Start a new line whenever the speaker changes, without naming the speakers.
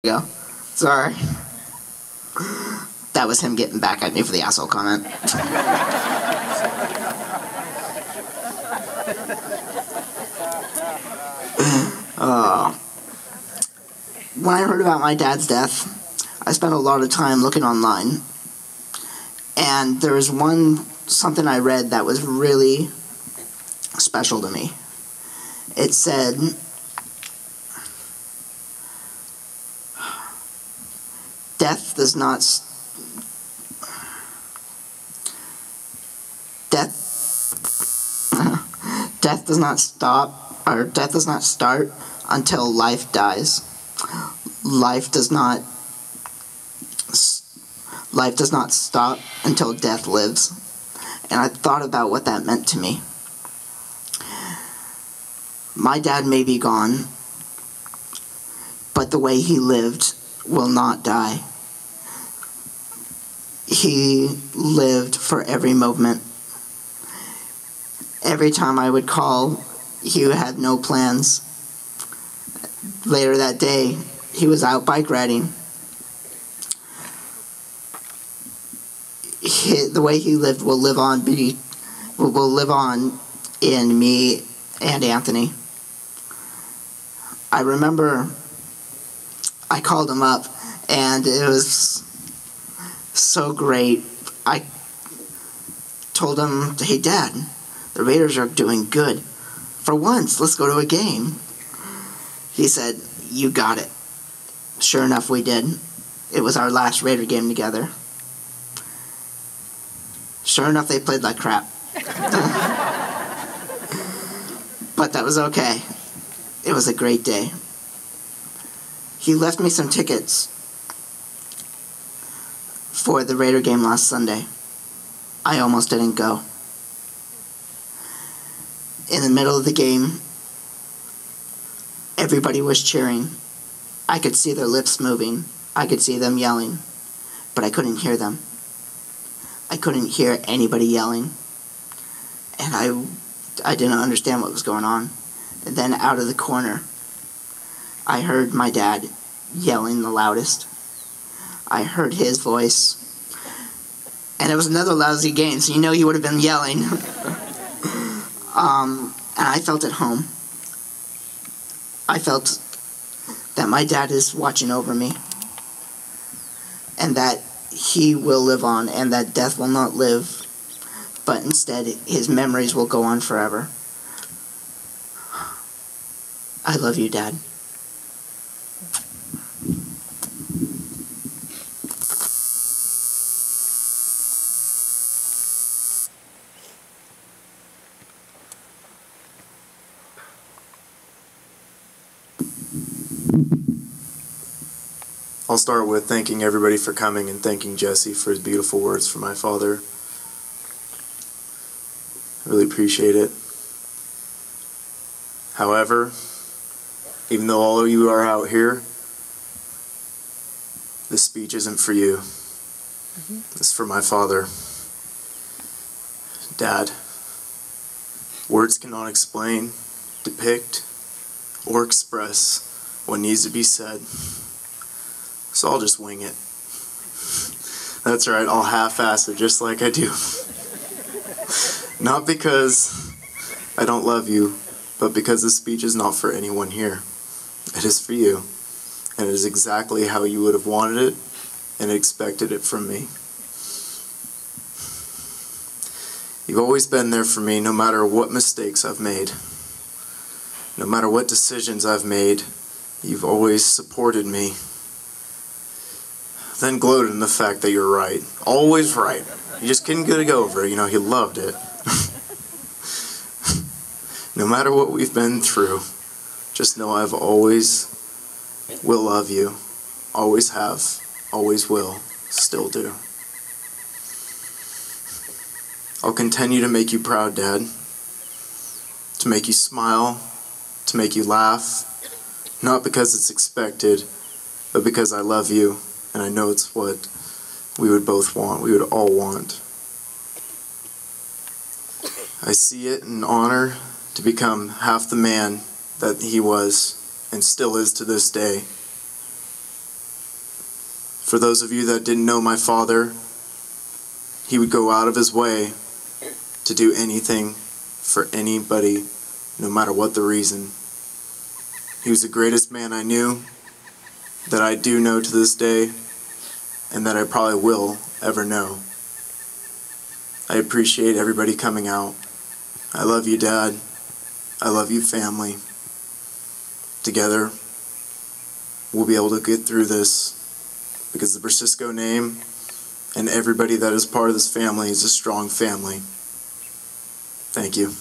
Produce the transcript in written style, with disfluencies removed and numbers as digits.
Go. Sorry. That was him getting back at me for the asshole comment. When I heard about my dad's death, I spent a lot of time looking online. And there was something I read that was really special to me. It said, death does not start until life dies. Life does not stop until death lives. And I thought about what that meant to me. My dad may be gone, but the way he lived will not die. He lived for every moment. Every time I would call, he had no plans. Later that day, he was out bike riding. The way he lived will live on in me and Anthony. I remember I called him up, and it was so great. I told him, "Hey, Dad, the Raiders are doing good. For once, let's go to a game." He said, "You got it." Sure enough, we did. It was our last Raider game together. Sure enough, they played like crap. But that was okay. It was a great day. He left me some tickets for the Raider game last Sunday. I almost didn't go. In the middle of the game, everybody was cheering. I could see their lips moving. I could see them yelling. But I couldn't hear them. I couldn't hear anybody yelling. And I didn't understand what was going on. And then out of the corner, I heard my dad yelling the loudest. I heard his voice. And it was another lousy game, so you know he would have been yelling. And I felt at home. I felt that my dad is watching over me. And that he will live on, and that death will not live, but instead his memories will go on forever. I love you, Dad.
I'll start with thanking everybody for coming and thanking Jesse for his beautiful words for my father. I really appreciate it. However, even though all of you are out here, this speech isn't for you. It's for my father. Dad, words cannot explain, depict, or express what needs to be said. So I'll just wing it. That's right, I'll half-ass it just like I do. Not because I don't love you, but because this speech is not for anyone here. It is for you. And it is exactly how you would have wanted it and expected it from me. You've always been there for me no matter what mistakes I've made. No matter what decisions I've made, you've always supported me. Then gloated in the fact that you're right. Always right. You just couldn't get it over. You know, he loved it. No matter what we've been through, just know I've always will love you. Always have. Always will. Still do. I'll continue to make you proud, Dad. To make you smile. To make you laugh. Not because it's expected, but because I love you. And I know it's what we would both want. We would all want. I see it an honor to become half the man that he was and still is to this day. For those of you that didn't know my father, he would go out of his way to do anything for anybody, no matter what the reason. He was the greatest man I knew, that I do know to this day, and that I probably will ever know. I appreciate everybody coming out. I love you, Dad. I love you, family. Together, we'll be able to get through this, because the Bracisco name and everybody that is part of this family is a strong family. Thank you.